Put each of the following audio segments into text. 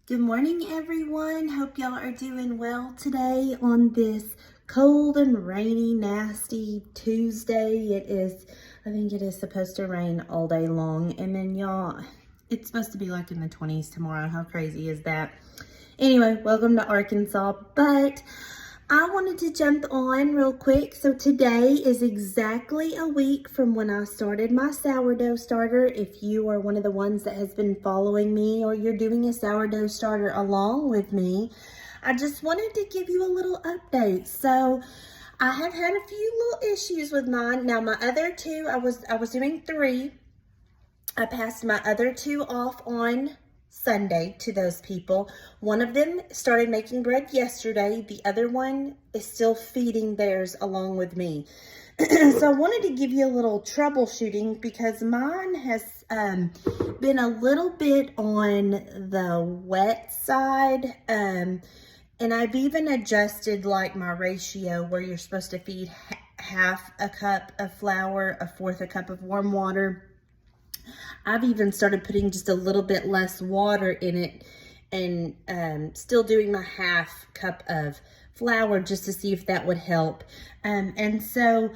Good morning, everyone. Hope y'all are doing well today on this cold and rainy, nasty Tuesday. I think it is supposed to rain all day long. And then y'all, it's supposed to be like in the 20s tomorrow. How crazy is that? Anyway, welcome to Arkansas. But I wanted to jump on real quick. So today is exactly a week from when I started my sourdough starter. If you are one of the ones that has been following me or you're doing a sourdough starter along with me, I just wanted to give you a little update. So I have had a few little issues with mine. Now my other two, I was doing 3. I passed my other 2 off on Sunday to those people. One of them started making bread yesterday. The other one is still feeding theirs along with me. So I wanted to give you a little troubleshooting because mine has been a little bit on the wet side. And I've even adjusted like my ratio where you're supposed to feed half a cup of flour, 1/4 a cup of warm water. I've even started putting just a little bit less water in it and still doing my 1/2 cup of flour just to see if that would help. And so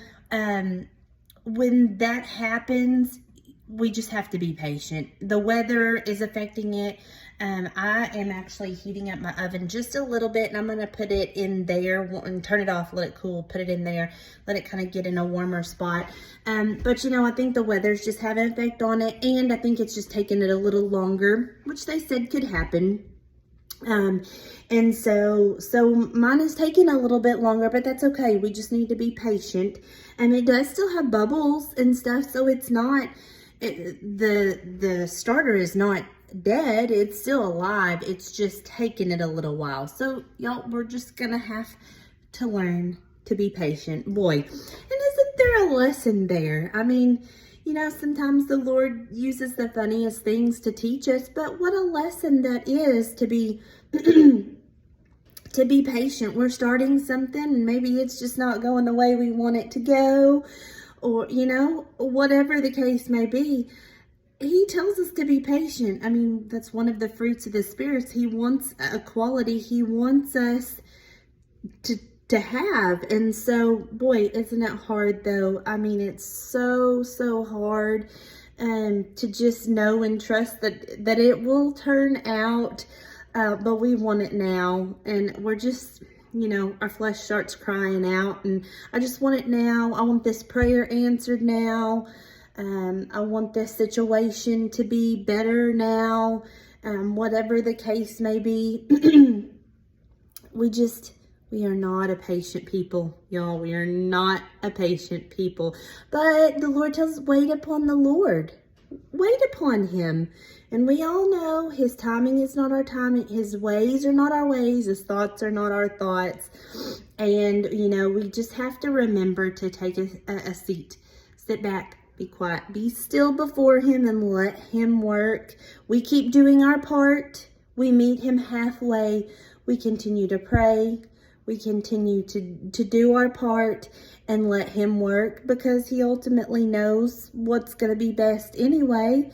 when that happens, we just have to be patient. The weather is affecting it. I am actually heating up my oven just a little bit, and I'm going to put it in there and turn it off, let it cool, put it in there, let it kind of get in a warmer spot. But you know, I think the weather's just having an effect on it, and I think it's just taking it a little longer, which they said could happen. And so mine is taking a little bit longer, but that's okay. We just need to be patient. And it does still have bubbles and stuff, so it's not, the starter is not dead. It's still alive. It's just taking it a little while. So y'all, we're just gonna have to learn to be patient. Boy, and isn't there a lesson there? I mean, you know, sometimes the Lord uses the funniest things to teach us, but what a lesson that is to be to be patient. We're starting something and maybe it's just not going the way we want it to go, or you know, whatever the case may be. He tells us to be patient. I mean, that's one of the fruits of the spirits. He wants a quality he wants us to have. And so, boy, isn't it hard though? I mean, it's so hard to just know and trust that it will turn out, but we want it now. And we're just, you know, our flesh starts crying out, and I just want it now. I want this prayer answered now. I want this situation to be better now, whatever the case may be. We are not a patient people, y'all. We are not a patient people. But the Lord tells us, wait upon the Lord. Wait upon him. And we all know his timing is not our timing. His ways are not our ways. His thoughts are not our thoughts. And, you know, we just have to remember to take a seat, sit back, be quiet, be still before him and let him work. We keep doing our part. We meet him halfway. We continue to pray. We continue to do our part and let him work, because he ultimately knows what's going to be best anyway.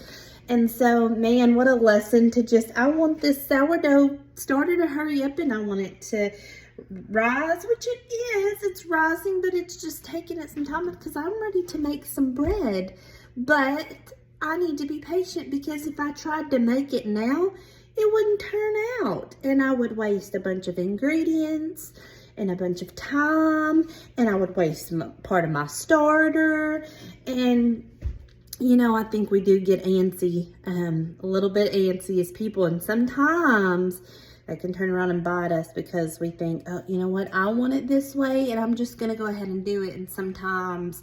And so, man, what a lesson to just, I want this sourdough starter to hurry up, and I want it to rise, which it is. It's rising, but it's just taking it some time because I'm ready to make some bread. But I need to be patient, because if I tried to make it now, it wouldn't turn out, and I would waste a bunch of ingredients and a bunch of time, and I would waste part of my starter. And you know, I think we do get antsy, a little bit antsy as people, and sometimes that can turn around and bite us because we think, oh, you know what, I want it this way, and I'm just gonna go ahead and do it. And sometimes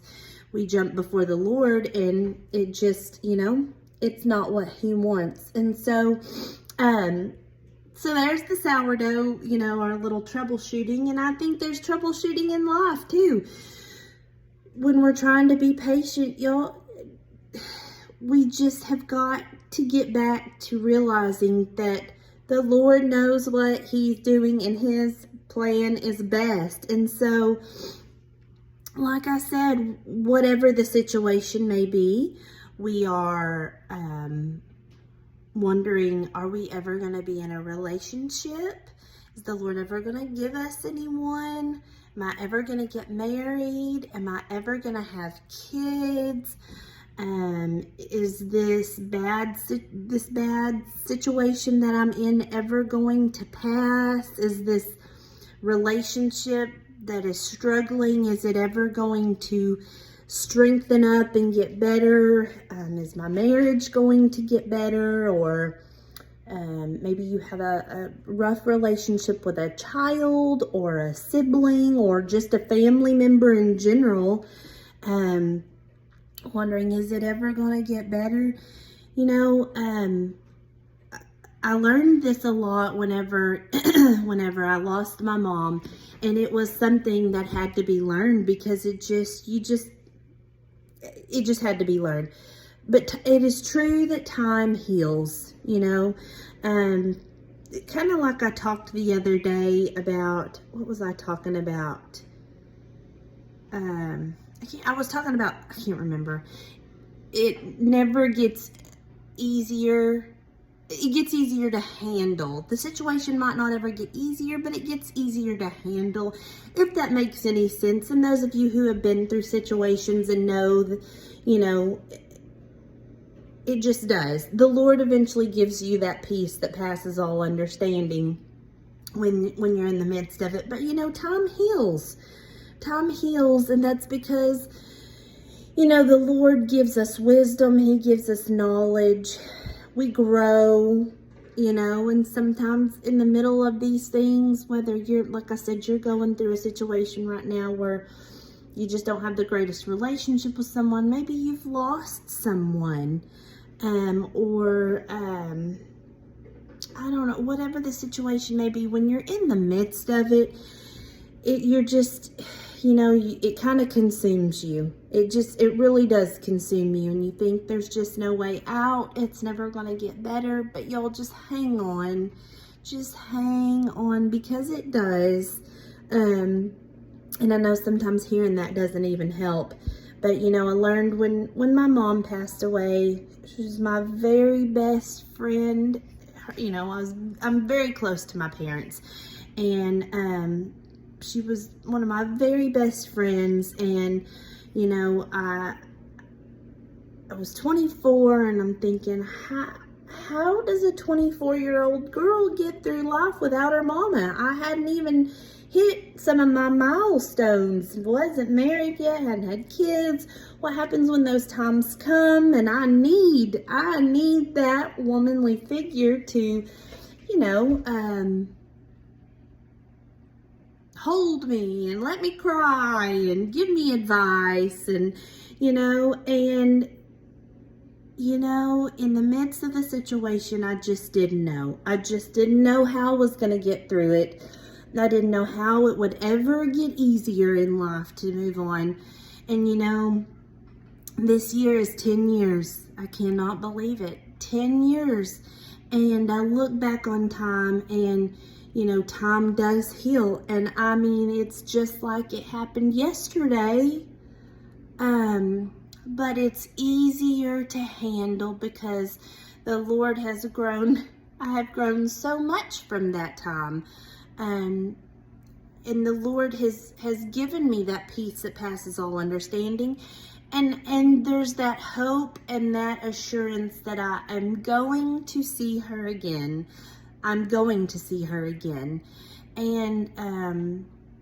we jump before the Lord, and it just, you know, it's not what he wants. And so so there's the sourdough, you know, our little troubleshooting. And I think there's troubleshooting in life too. When we're trying to be patient, y'all, we just have got to get back to realizing that the Lord knows what he's doing and his plan is best. And so, like I said, whatever the situation may be, we are wondering, are we ever going to be in a relationship? Is the Lord ever going to give us anyone? Am I ever going to get married? Am I ever going to have kids? Is this bad situation that I'm in ever going to pass? Is this relationship that is struggling, is it ever going to strengthen up and get better? Is my marriage going to get better? Or maybe you have a rough relationship with a child or a sibling or just a family member in general. Wondering, is it ever going to get better? You know, I learned this a lot whenever I lost my mom, and it was something that had to be learned because it just had to be learned. But it is true that time heals, you know. Kind of like I talked the other day about, what was I talking about? I was talking about, I can't remember. It never gets easier. It gets easier to handle. The situation might not ever get easier, but it gets easier to handle, if that makes any sense. And those of you who have been through situations and know that, you know, it just does. The Lord eventually gives you that peace that passes all understanding when you're in the midst of it. But, you know, time heals. Time heals, and that's because, you know, the Lord gives us wisdom. He gives us knowledge. We grow, you know, and sometimes in the middle of these things, whether you're, like I said, you're going through a situation right now where you just don't have the greatest relationship with someone. Maybe you've lost someone, or I don't know, whatever the situation may be. When you're in the midst of it, you're just, you know, it kind of consumes you. It really does consume you, and you think there's just no way out. It's never going to get better, but y'all just hang on. Just hang on, because it does. And I know sometimes hearing that doesn't even help, but, you know, I learned when my mom passed away, she was my very best friend. You know, I'm very close to my parents, and she was one of my very best friends. And, you know, I was 24, and I'm thinking, how does a 24-year-old girl get through life without her mama? I hadn't even hit some of my milestones, wasn't married yet, hadn't had kids. What happens when those times come? And I need that womanly figure to, you know, hold me and let me cry and give me advice, and, you know, in the midst of the situation, I just didn't know. I just didn't know how I was going to get through it. I didn't know how it would ever get easier in life to move on. And, you know, this year is 10 years. I cannot believe it. 10 years. And I look back on time, and, you know, time does heal. And I mean, it's just like it happened yesterday. But it's easier to handle because the Lord has grown. I have grown so much from that time. And the Lord has given me that peace that passes all understanding. And there's that hope and that assurance that I am going to see her again. I'm going to see her again. And,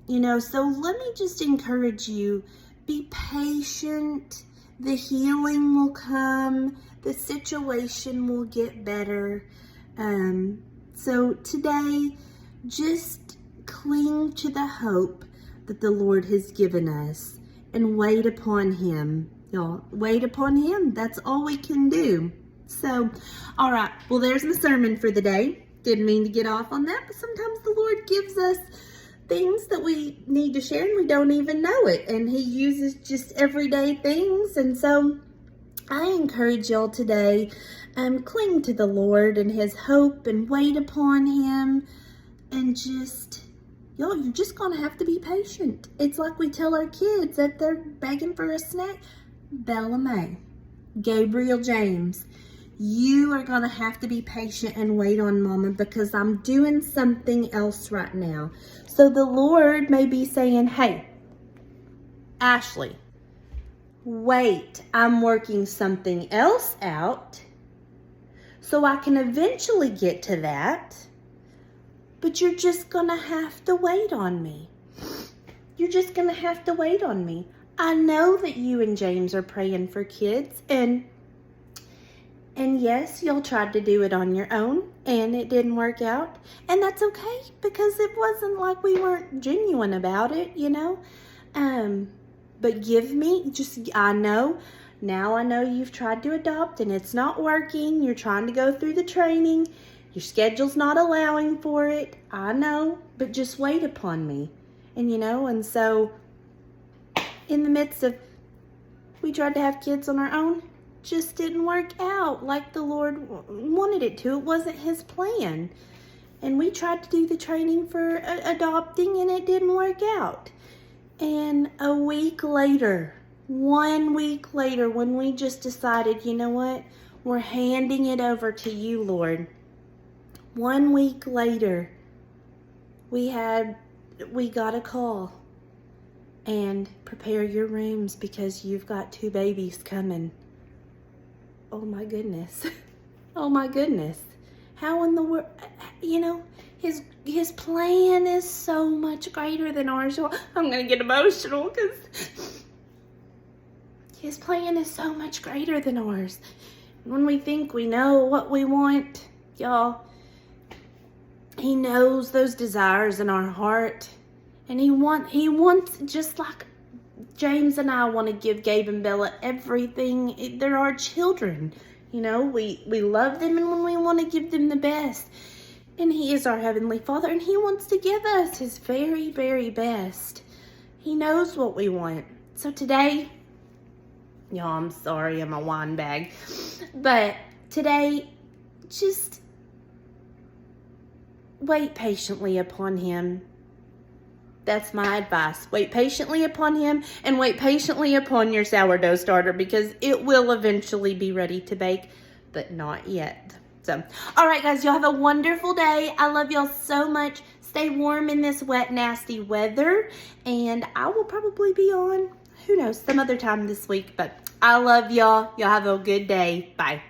you know, so let me just encourage you, be patient. The healing will come. The situation will get better. So today, just cling to the hope that the Lord has given us and wait upon Him. Y'all, wait upon Him. That's all we can do. So, all right. Well, there's my sermon for the day. Didn't mean to get off on that, but sometimes the Lord gives us things that we need to share and we don't even know it. And He uses just everyday things. And so I encourage y'all today, cling to the Lord and His hope and wait upon Him. And just, y'all, you're just going to have to be patient. It's like we tell our kids if they're begging for a snack, Bella May, Gabriel James, You are going to have to be patient and wait on Mama because I'm doing something else right now. So the Lord may be saying, hey, Ashley, wait, I'm working something else out so I can eventually get to that. But you're just going to have to wait on me. You're just going to have to wait on me. I know that you and James are praying for kids, and yes, y'all tried to do it on your own and it didn't work out. And that's okay because it wasn't like we weren't genuine about it, you know. But I know you've tried to adopt and it's not working. You're trying to go through the training. Your schedule's not allowing for it. I know, but just wait upon me. And so in the midst of, we tried to have kids on our own, just didn't work out like the Lord wanted it to. It wasn't his plan. And we tried to do the training for adopting and it didn't work out. And 1 week later, when we just decided, you know what, we're handing it over to you, Lord. 1 week later, we got a call, and prepare your rooms because you've got 2 babies coming. Oh my goodness. Oh my goodness. How in the world, his plan is so much greater than ours. I'm going to get emotional because his plan is so much greater than ours. When we think we know what we want, y'all, he knows those desires in our heart. And he wants, just like James and I want to give Gabe and Bella everything. They're our children. We love them and we want to give them the best. And he is our Heavenly Father and he wants to give us his very, very best. He knows what we want. So today, y'all, I'm sorry, I'm a wine bag. But today, just wait patiently upon him. That's my advice. Wait patiently upon him and wait patiently upon your sourdough starter because it will eventually be ready to bake, but not yet. So, all right, guys, y'all have a wonderful day. I love y'all so much. Stay warm in this wet, nasty weather, and I will probably be on, who knows, some other time this week, but I love y'all. Y'all have a good day. Bye.